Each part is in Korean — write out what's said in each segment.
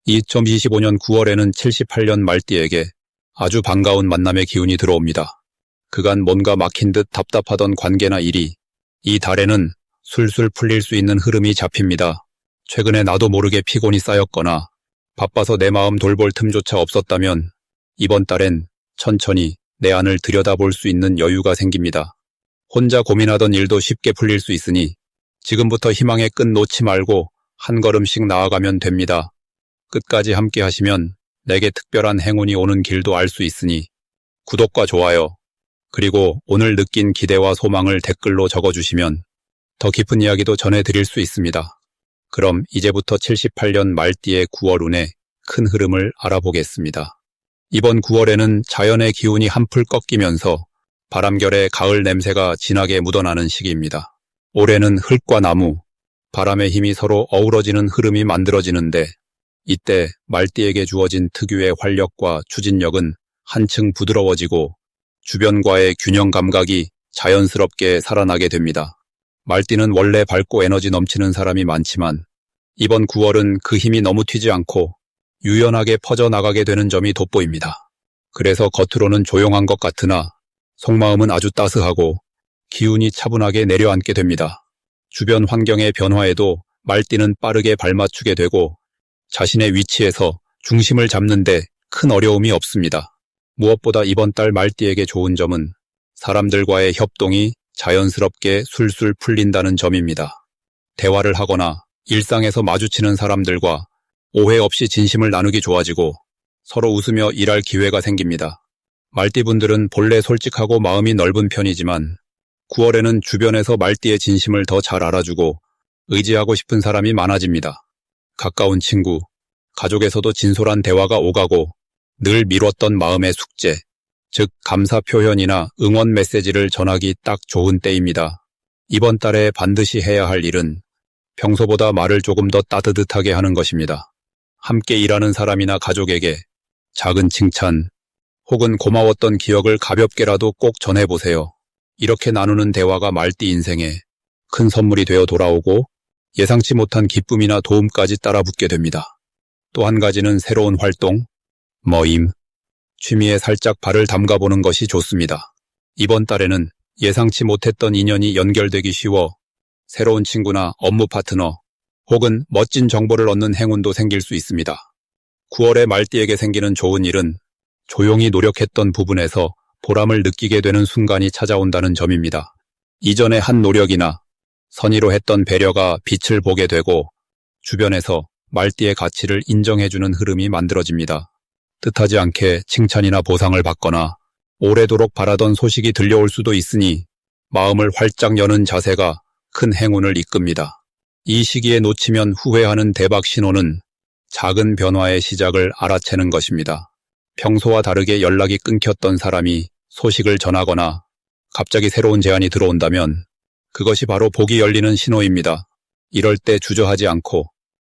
2025년 9월에는 78년 말띠에게 아주 반가운 만남의 기운이 들어옵니다. 그간 뭔가 막힌 듯 답답하던 관계나 일이 이 달에는 술술 풀릴 수 있는 흐름이 잡힙니다. 최근에 나도 모르게 피곤이 쌓였거나 바빠서 내 마음 돌볼 틈조차 없었다면 이번 달엔 천천히 내 안을 들여다볼 수 있는 여유가 생깁니다. 혼자 고민하던 일도 쉽게 풀릴 수 있으니 지금부터 희망의 끈 놓지 말고 한 걸음씩 나아가면 됩니다. 끝까지 함께 하시면 내게 특별한 행운이 오는 길도 알 수 있으니 구독과 좋아요, 그리고 오늘 느낀 기대와 소망을 댓글로 적어주시면 더 깊은 이야기도 전해드릴 수 있습니다. 그럼 이제부터 78년 말띠의 9월 운의 큰 흐름을 알아보겠습니다. 이번 9월에는 자연의 기운이 한풀 꺾이면서 바람결에 가을 냄새가 진하게 묻어나는 시기입니다. 올해는 흙과 나무, 바람의 힘이 서로 어우러지는 흐름이 만들어지는데 이때 말띠에게 주어진 특유의 활력과 추진력은 한층 부드러워지고 주변과의 균형 감각이 자연스럽게 살아나게 됩니다. 말띠는 원래 밝고 에너지 넘치는 사람이 많지만 이번 9월은 그 힘이 너무 튀지 않고 유연하게 퍼져나가게 되는 점이 돋보입니다. 그래서 겉으로는 조용한 것 같으나 속마음은 아주 따스하고 기운이 차분하게 내려앉게 됩니다. 주변 환경의 변화에도 말띠는 빠르게 발맞추게 되고 자신의 위치에서 중심을 잡는 데 큰 어려움이 없습니다. 무엇보다 이번 달 말띠에게 좋은 점은 사람들과의 협동이 자연스럽게 술술 풀린다는 점입니다. 대화를 하거나 일상에서 마주치는 사람들과 오해 없이 진심을 나누기 좋아지고 서로 웃으며 일할 기회가 생깁니다. 말띠분들은 본래 솔직하고 마음이 넓은 편이지만 9월에는 주변에서 말띠의 진심을 더 잘 알아주고 의지하고 싶은 사람이 많아집니다. 가까운 친구, 가족에서도 진솔한 대화가 오가고 늘 미뤘던 마음의 숙제, 즉 감사 표현이나 응원 메시지를 전하기 딱 좋은 때입니다. 이번 달에 반드시 해야 할 일은 평소보다 말을 조금 더 따뜻하게 하는 것입니다. 함께 일하는 사람이나 가족에게 작은 칭찬 혹은 고마웠던 기억을 가볍게라도 꼭 전해보세요. 이렇게 나누는 대화가 말띠 인생에 큰 선물이 되어 돌아오고 예상치 못한 기쁨이나 도움까지 따라붙게 됩니다. 또 한 가지는 새로운 활동, 모임, 취미에 살짝 발을 담가보는 것이 좋습니다. 이번 달에는 예상치 못했던 인연이 연결되기 쉬워 새로운 친구나 업무 파트너 혹은 멋진 정보를 얻는 행운도 생길 수 있습니다. 9월에 말띠에게 생기는 좋은 일은 조용히 노력했던 부분에서 보람을 느끼게 되는 순간이 찾아온다는 점입니다. 이전에 한 노력이나 선의로 했던 배려가 빛을 보게 되고 주변에서 말띠의 가치를 인정해주는 흐름이 만들어집니다. 뜻하지 않게 칭찬이나 보상을 받거나 오래도록 바라던 소식이 들려올 수도 있으니 마음을 활짝 여는 자세가 큰 행운을 이끕니다. 이 시기에 놓치면 후회하는 대박 신호는 작은 변화의 시작을 알아채는 것입니다. 평소와 다르게 연락이 끊겼던 사람이 소식을 전하거나 갑자기 새로운 제안이 들어온다면 그것이 바로 복이 열리는 신호입니다. 이럴 때 주저하지 않고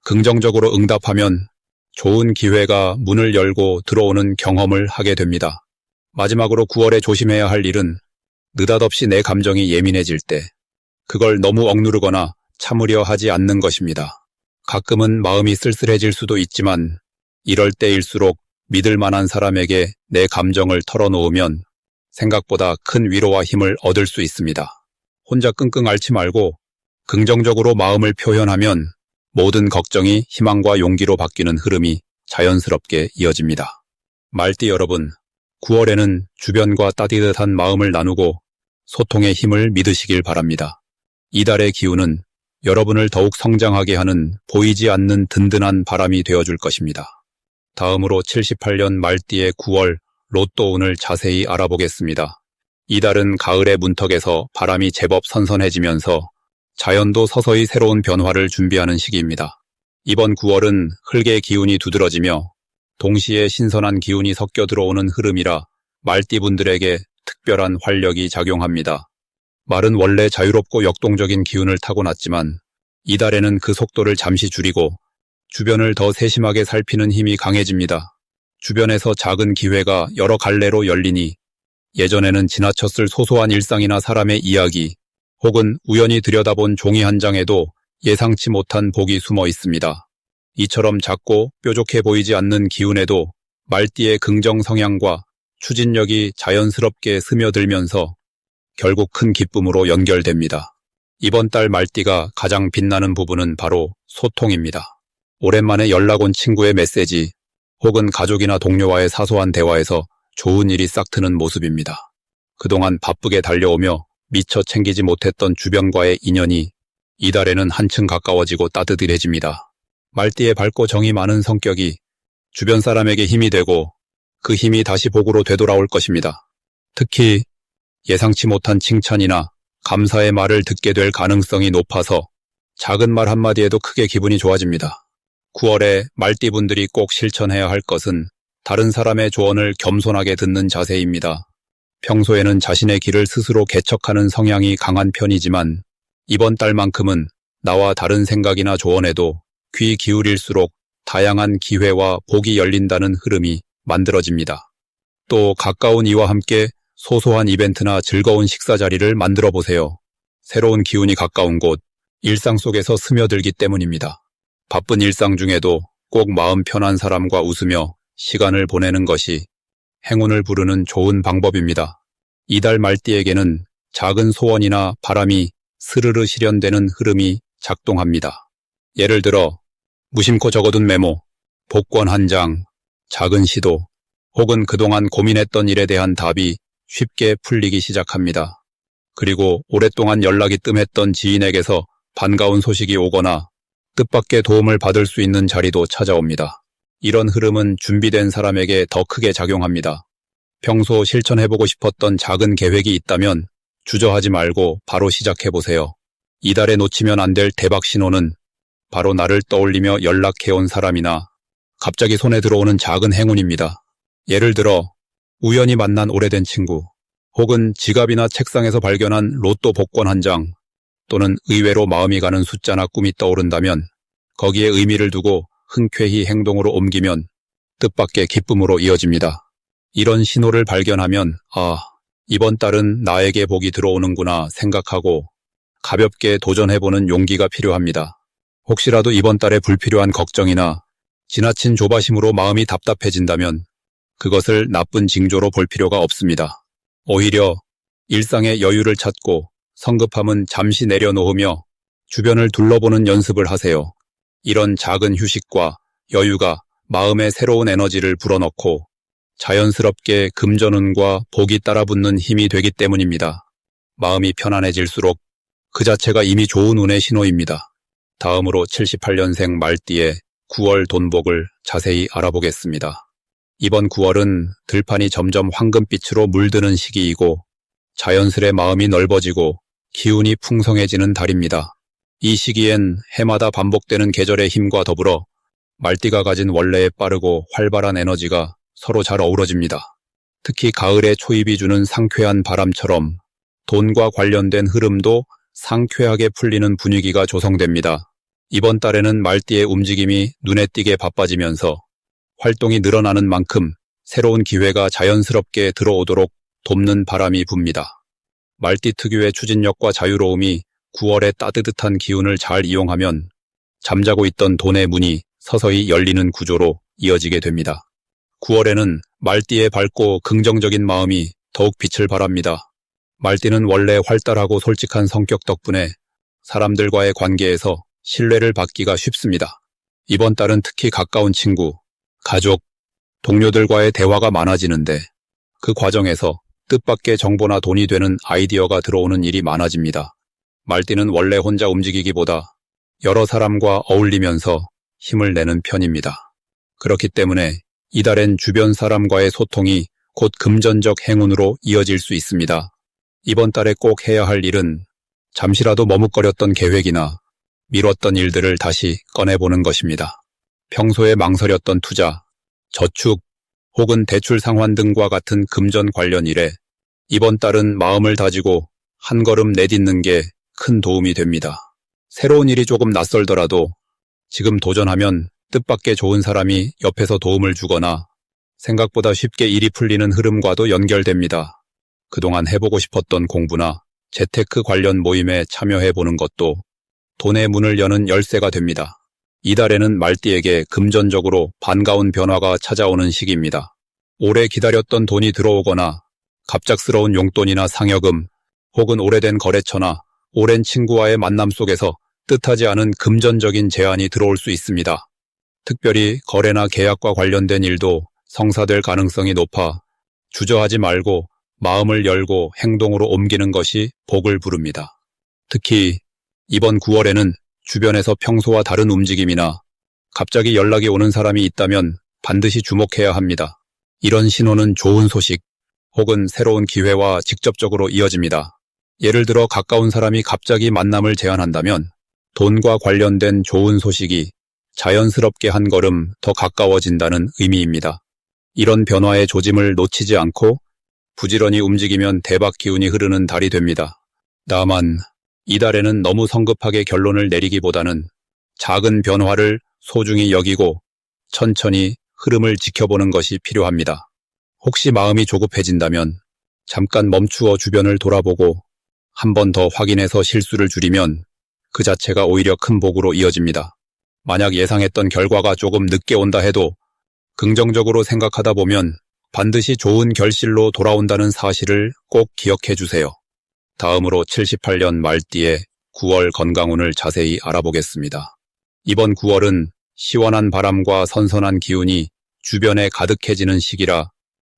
긍정적으로 응답하면 좋은 기회가 문을 열고 들어오는 경험을 하게 됩니다. 마지막으로 9월에 조심해야 할 일은 느닷없이 내 감정이 예민해질 때 그걸 너무 억누르거나 참으려 하지 않는 것입니다. 가끔은 마음이 쓸쓸해질 수도 있지만 이럴 때일수록 믿을 만한 사람에게 내 감정을 털어놓으면 생각보다 큰 위로와 힘을 얻을 수 있습니다. 혼자 끙끙 앓지 말고 긍정적으로 마음을 표현하면 모든 걱정이 희망과 용기로 바뀌는 흐름이 자연스럽게 이어집니다. 말띠 여러분, 9월에는 주변과 따뜻한 마음을 나누고 소통의 힘을 믿으시길 바랍니다. 이달의 기운은 여러분을 더욱 성장하게 하는 보이지 않는 든든한 바람이 되어줄 것입니다. 다음으로 78년 말띠의 9월 로또 운을 자세히 알아보겠습니다. 이달은 가을의 문턱에서 바람이 제법 선선해지면서 자연도 서서히 새로운 변화를 준비하는 시기입니다. 이번 9월은 흙의 기운이 두드러지며 동시에 신선한 기운이 섞여 들어오는 흐름이라 말띠분들에게 특별한 활력이 작용합니다. 말은 원래 자유롭고 역동적인 기운을 타고났지만 이달에는 그 속도를 잠시 줄이고 주변을 더 세심하게 살피는 힘이 강해집니다. 주변에서 작은 기회가 여러 갈래로 열리니 예전에는 지나쳤을 소소한 일상이나 사람의 이야기 혹은 우연히 들여다본 종이 한 장에도 예상치 못한 복이 숨어 있습니다. 이처럼 작고 뾰족해 보이지 않는 기운에도 말띠의 긍정 성향과 추진력이 자연스럽게 스며들면서 결국 큰 기쁨으로 연결됩니다. 이번 달 말띠가 가장 빛나는 부분은 바로 소통입니다. 오랜만에 연락 온 친구의 메시지 혹은 가족이나 동료와의 사소한 대화에서 좋은 일이 싹 트는 모습입니다. 그동안 바쁘게 달려오며 미처 챙기지 못했던 주변과의 인연이 이달에는 한층 가까워지고 따뜻해집니다. 말띠의 밝고 정이 많은 성격이 주변 사람에게 힘이 되고 그 힘이 다시 복으로 되돌아올 것입니다. 특히 예상치 못한 칭찬이나 감사의 말을 듣게 될 가능성이 높아서 작은 말 한마디에도 크게 기분이 좋아집니다. 9월에 말띠분들이 꼭 실천해야 할 것은 다른 사람의 조언을 겸손하게 듣는 자세입니다. 평소에는 자신의 길을 스스로 개척하는 성향이 강한 편이지만 이번 달만큼은 나와 다른 생각이나 조언에도 귀 기울일수록 다양한 기회와 복이 열린다는 흐름이 만들어집니다. 또 가까운 이와 함께 소소한 이벤트나 즐거운 식사 자리를 만들어 보세요. 새로운 기운이 가까운 곳, 일상 속에서 스며들기 때문입니다. 바쁜 일상 중에도 꼭 마음 편한 사람과 웃으며 시간을 보내는 것이 행운을 부르는 좋은 방법입니다. 이달 말띠에게는 작은 소원이나 바람이 스르르 실현되는 흐름이 작동합니다. 예를 들어 무심코 적어둔 메모, 복권 한 장, 작은 시도, 혹은 그동안 고민했던 일에 대한 답이 쉽게 풀리기 시작합니다. 그리고 오랫동안 연락이 뜸했던 지인에게서 반가운 소식이 오거나 뜻밖의 도움을 받을 수 있는 자리도 찾아옵니다. 이런 흐름은 준비된 사람에게 더 크게 작용합니다. 평소 실천해보고 싶었던 작은 계획이 있다면 주저하지 말고 바로 시작해보세요. 이달에 놓치면 안 될 대박 신호는 바로 나를 떠올리며 연락해온 사람이나 갑자기 손에 들어오는 작은 행운입니다. 예를 들어 우연히 만난 오래된 친구, 혹은 지갑이나 책상에서 발견한 로또 복권 한 장, 또는 의외로 마음이 가는 숫자나 꿈이 떠오른다면 거기에 의미를 두고 흔쾌히 행동으로 옮기면 뜻밖의 기쁨으로 이어집니다. 이런 신호를 발견하면 이번 달은 나에게 복이 들어오는구나 생각하고 가볍게 도전해보는 용기가 필요합니다. 혹시라도 이번 달에 불필요한 걱정이나 지나친 조바심으로 마음이 답답해진다면 그것을 나쁜 징조로 볼 필요가 없습니다. 오히려 일상의 여유를 찾고 성급함은 잠시 내려놓으며 주변을 둘러보는 연습을 하세요. 이런 작은 휴식과 여유가 마음에 새로운 에너지를 불어넣고 자연스럽게 금전운과 복이 따라붙는 힘이 되기 때문입니다. 마음이 편안해질수록 그 자체가 이미 좋은 운의 신호입니다. 다음으로 78년생 말띠의 9월 돈복을 자세히 알아보겠습니다. 이번 9월은 들판이 점점 황금빛으로 물드는 시기이고 자연스레 마음이 넓어지고 기운이 풍성해지는 달입니다. 이 시기엔 해마다 반복되는 계절의 힘과 더불어 말띠가 가진 원래의 빠르고 활발한 에너지가 서로 잘 어우러집니다. 특히 가을의 초입이 주는 상쾌한 바람처럼 돈과 관련된 흐름도 상쾌하게 풀리는 분위기가 조성됩니다. 이번 달에는 말띠의 움직임이 눈에 띄게 바빠지면서 활동이 늘어나는 만큼 새로운 기회가 자연스럽게 들어오도록 돕는 바람이 붑니다. 말띠 특유의 추진력과 자유로움이 9월의 따뜻한 기운을 잘 이용하면 잠자고 있던 돈의 문이 서서히 열리는 구조로 이어지게 됩니다. 9월에는 말띠의 밝고 긍정적인 마음이 더욱 빛을 발합니다. 말띠는 원래 활달하고 솔직한 성격 덕분에 사람들과의 관계에서 신뢰를 받기가 쉽습니다. 이번 달은 특히 가까운 친구, 가족, 동료들과의 대화가 많아지는데 그 과정에서 뜻밖의 정보나 돈이 되는 아이디어가 들어오는 일이 많아집니다. 말띠는 원래 혼자 움직이기보다 여러 사람과 어울리면서 힘을 내는 편입니다. 그렇기 때문에 이달엔 주변 사람과의 소통이 곧 금전적 행운으로 이어질 수 있습니다. 이번 달에 꼭 해야 할 일은 잠시라도 머뭇거렸던 계획이나 미뤘던 일들을 다시 꺼내보는 것입니다. 평소에 망설였던 투자, 저축 혹은 대출 상환 등과 같은 금전 관련 일에 이번 달은 마음을 다지고 한 걸음 내딛는 게 큰 도움이 됩니다. 새로운 일이 조금 낯설더라도 지금 도전하면 뜻밖의 좋은 사람이 옆에서 도움을 주거나 생각보다 쉽게 일이 풀리는 흐름과도 연결됩니다. 그동안 해보고 싶었던 공부나 재테크 관련 모임에 참여해보는 것도 돈의 문을 여는 열쇠가 됩니다. 이달에는 말띠에게 금전적으로 반가운 변화가 찾아오는 시기입니다. 오래 기다렸던 돈이 들어오거나 갑작스러운 용돈이나 상여금 혹은 오래된 거래처나 오랜 친구와의 만남 속에서 뜻하지 않은 금전적인 제안이 들어올 수 있습니다. 특별히 거래나 계약과 관련된 일도 성사될 가능성이 높아 주저하지 말고 마음을 열고 행동으로 옮기는 것이 복을 부릅니다. 특히 이번 9월에는 주변에서 평소와 다른 움직임이나 갑자기 연락이 오는 사람이 있다면 반드시 주목해야 합니다. 이런 신호는 좋은 소식 혹은 새로운 기회와 직접적으로 이어집니다. 예를 들어 가까운 사람이 갑자기 만남을 제안한다면 돈과 관련된 좋은 소식이 자연스럽게 한 걸음 더 가까워진다는 의미입니다. 이런 변화의 조짐을 놓치지 않고 부지런히 움직이면 대박 기운이 흐르는 달이 됩니다. 다만 이달에는 너무 성급하게 결론을 내리기보다는 작은 변화를 소중히 여기고 천천히 흐름을 지켜보는 것이 필요합니다. 혹시 마음이 조급해진다면 잠깐 멈추어 주변을 돌아보고 한 번 더 확인해서 실수를 줄이면 그 자체가 오히려 큰 복으로 이어집니다. 만약 예상했던 결과가 조금 늦게 온다 해도 긍정적으로 생각하다 보면 반드시 좋은 결실로 돌아온다는 사실을 꼭 기억해 주세요. 다음으로 78년 말띠의 9월 건강운을 자세히 알아보겠습니다. 이번 9월은 시원한 바람과 선선한 기운이 주변에 가득해지는 시기라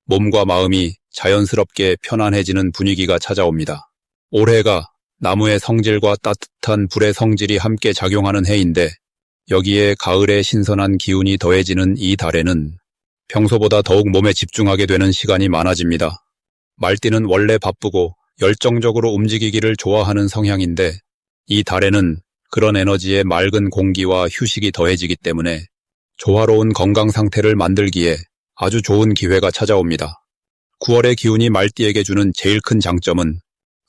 몸과 마음이 자연스럽게 편안해지는 분위기가 찾아옵니다. 올해가 나무의 성질과 따뜻한 불의 성질이 함께 작용하는 해인데 여기에 가을의 신선한 기운이 더해지는 이 달에는 평소보다 더욱 몸에 집중하게 되는 시간이 많아집니다. 말띠는 원래 바쁘고 열정적으로 움직이기를 좋아하는 성향인데 이 달에는 그런 에너지에 맑은 공기와 휴식이 더해지기 때문에 조화로운 건강 상태를 만들기에 아주 좋은 기회가 찾아옵니다. 9월의 기운이 말띠에게 주는 제일 큰 장점은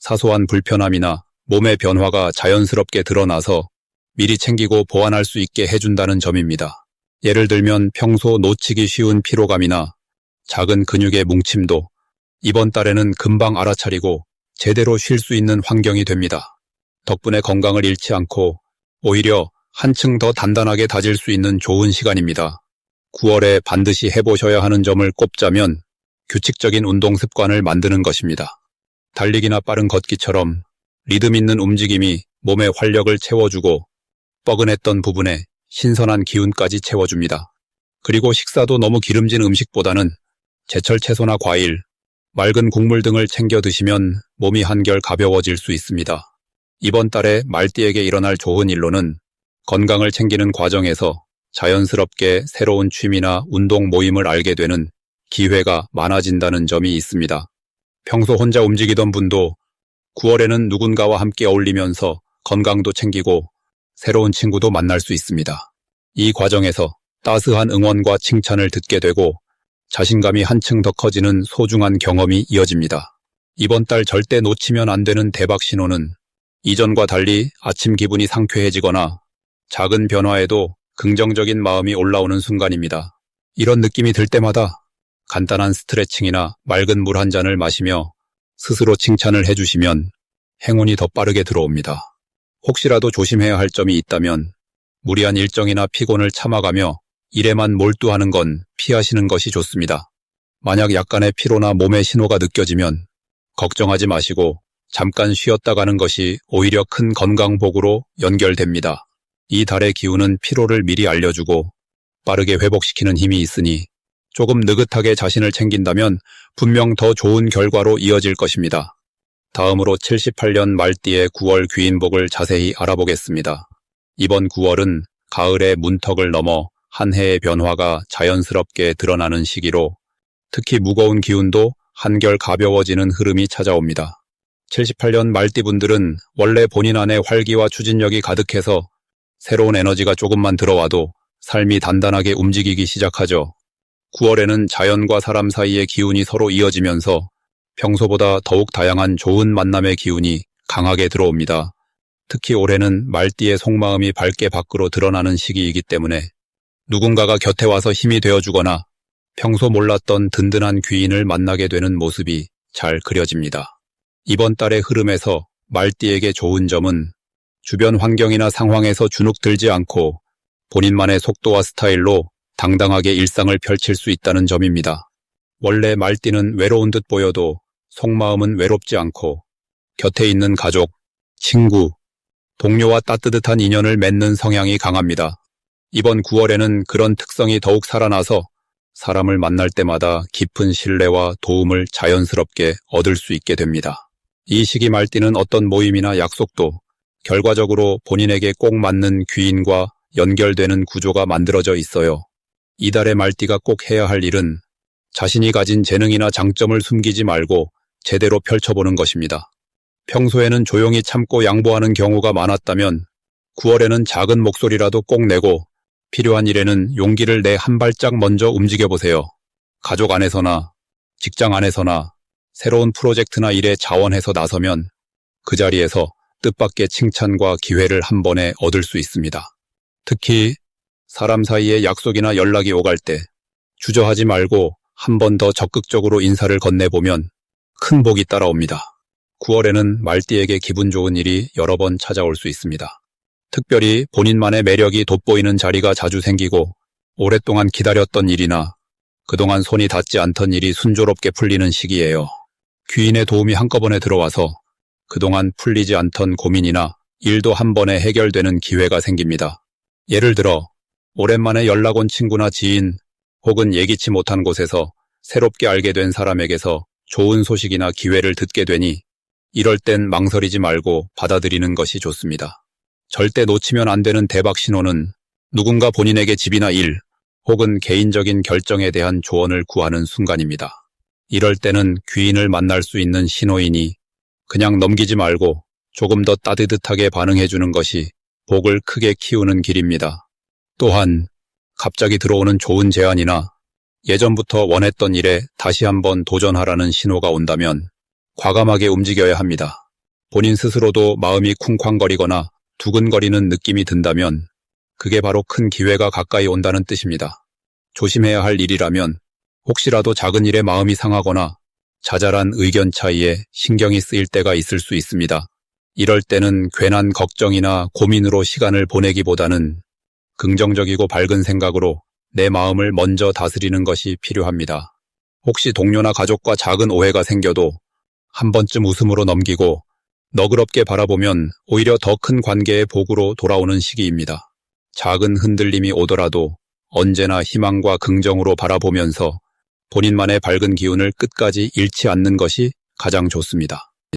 사소한 불편함이나 몸의 변화가 자연스럽게 드러나서 미리 챙기고 보완할 수 있게 해준다는 점입니다. 예를 들면 평소 놓치기 쉬운 피로감이나 작은 근육의 뭉침도 이번 달에는 금방 알아차리고 제대로 쉴 수 있는 환경이 됩니다. 덕분에 건강을 잃지 않고 오히려 한층 더 단단하게 다질 수 있는 좋은 시간입니다. 9월에 반드시 해보셔야 하는 점을 꼽자면 규칙적인 운동 습관을 만드는 것입니다. 달리기나 빠른 걷기처럼 리듬 있는 움직임이 몸의 활력을 채워주고 뻐근했던 부분에 신선한 기운까지 채워줍니다. 그리고 식사도 너무 기름진 음식보다는 제철 채소나 과일, 맑은 국물 등을 챙겨 드시면 몸이 한결 가벼워질 수 있습니다. 이번 달에 말띠에게 일어날 좋은 일로는 건강을 챙기는 과정에서 자연스럽게 새로운 취미나 운동 모임을 알게 되는 기회가 많아진다는 점이 있습니다. 평소 혼자 움직이던 분도 9월에는 누군가와 함께 어울리면서 건강도 챙기고 새로운 친구도 만날 수 있습니다. 이 과정에서 따스한 응원과 칭찬을 듣게 되고 자신감이 한층 더 커지는 소중한 경험이 이어집니다. 이번 달 절대 놓치면 안 되는 대박 신호는 이전과 달리 아침 기분이 상쾌해지거나 작은 변화에도 긍정적인 마음이 올라오는 순간입니다. 이런 느낌이 들 때마다 간단한 스트레칭이나 맑은 물 한 잔을 마시며 스스로 칭찬을 해주시면 행운이 더 빠르게 들어옵니다. 혹시라도 조심해야 할 점이 있다면 무리한 일정이나 피곤을 참아가며 일에만 몰두하는 건 피하시는 것이 좋습니다. 만약 약간의 피로나 몸의 신호가 느껴지면 걱정하지 마시고 잠깐 쉬었다 가는 것이 오히려 큰 건강복으로 연결됩니다. 이 달의 기운은 피로를 미리 알려주고 빠르게 회복시키는 힘이 있으니 조금 느긋하게 자신을 챙긴다면 분명 더 좋은 결과로 이어질 것입니다. 다음으로 78년 말띠의 9월 귀인복을 자세히 알아보겠습니다. 이번 9월은 가을의 문턱을 넘어 한 해의 변화가 자연스럽게 드러나는 시기로 특히 무거운 기운도 한결 가벼워지는 흐름이 찾아옵니다. 78년 말띠분들은 원래 본인 안에 활기와 추진력이 가득해서 새로운 에너지가 조금만 들어와도 삶이 단단하게 움직이기 시작하죠. 9월에는 자연과 사람 사이의 기운이 서로 이어지면서 평소보다 더욱 다양한 좋은 만남의 기운이 강하게 들어옵니다. 특히 올해는 말띠의 속마음이 밝게 밖으로 드러나는 시기이기 때문에 누군가가 곁에 와서 힘이 되어주거나 평소 몰랐던 든든한 귀인을 만나게 되는 모습이 잘 그려집니다. 이번 달의 흐름에서 말띠에게 좋은 점은 주변 환경이나 상황에서 주눅들지 않고 본인만의 속도와 스타일로 당당하게 일상을 펼칠 수 있다는 점입니다. 원래 말띠는 외로운 듯 보여도 속마음은 외롭지 않고 곁에 있는 가족, 친구, 동료와 따뜻한 인연을 맺는 성향이 강합니다. 이번 9월에는 그런 특성이 더욱 살아나서 사람을 만날 때마다 깊은 신뢰와 도움을 자연스럽게 얻을 수 있게 됩니다. 이 시기 말띠는 어떤 모임이나 약속도 결과적으로 본인에게 꼭 맞는 귀인과 연결되는 구조가 만들어져 있어요. 이달의 말띠가 꼭 해야 할 일은 자신이 가진 재능이나 장점을 숨기지 말고 제대로 펼쳐보는 것입니다. 평소에는 조용히 참고 양보하는 경우가 많았다면 9월에는 작은 목소리라도 꼭 내고 필요한 일에는 용기를 내 한 발짝 먼저 움직여보세요. 가족 안에서나 직장 안에서나 새로운 프로젝트나 일에 자원해서 나서면 그 자리에서 뜻밖의 칭찬과 기회를 한 번에 얻을 수 있습니다. 특히 사람 사이에 약속이나 연락이 오갈 때 주저하지 말고 한 번 더 적극적으로 인사를 건네보면 큰 복이 따라옵니다. 9월에는 말띠에게 기분 좋은 일이 여러 번 찾아올 수 있습니다. 특별히 본인만의 매력이 돋보이는 자리가 자주 생기고 오랫동안 기다렸던 일이나 그동안 손이 닿지 않던 일이 순조롭게 풀리는 시기예요. 귀인의 도움이 한꺼번에 들어와서 그동안 풀리지 않던 고민이나 일도 한 번에 해결되는 기회가 생깁니다. 예를 들어 오랜만에 연락 온 친구나 지인 혹은 예기치 못한 곳에서 새롭게 알게 된 사람에게서 좋은 소식이나 기회를 듣게 되니 이럴 땐 망설이지 말고 받아들이는 것이 좋습니다. 절대 놓치면 안 되는 대박 신호는 누군가 본인에게 집이나 일 혹은 개인적인 결정에 대한 조언을 구하는 순간입니다. 이럴 때는 귀인을 만날 수 있는 신호이니 그냥 넘기지 말고 조금 더 따뜻하게 반응해주는 것이 복을 크게 키우는 길입니다. 또한 갑자기 들어오는 좋은 제안이나 예전부터 원했던 일에 다시 한번 도전하라는 신호가 온다면 과감하게 움직여야 합니다. 본인 스스로도 마음이 쿵쾅거리거나 두근거리는 느낌이 든다면 그게 바로 큰 기회가 가까이 온다는 뜻입니다. 조심해야 할 일이라면 혹시라도 작은 일에 마음이 상하거나 자잘한 의견 차이에 신경이 쓰일 때가 있을 수 있습니다. 이럴 때는 괜한 걱정이나 고민으로 시간을 보내기보다는 긍정적이고 밝은 생각으로 내 마음을 먼저 다스리는 것이 필요합니다. 혹시 동료나 가족과 작은 오해가 생겨도 한 번쯤 웃음으로 넘기고 너그럽게 바라보면 오히려 더 큰 관계의 복으로 돌아오는 시기입니다. 작은 흔들림이 오더라도 언제나 희망과 긍정으로 바라보면서 본인만의 밝은 기운을 끝까지 잃지 않는 것이 가장 좋습니다.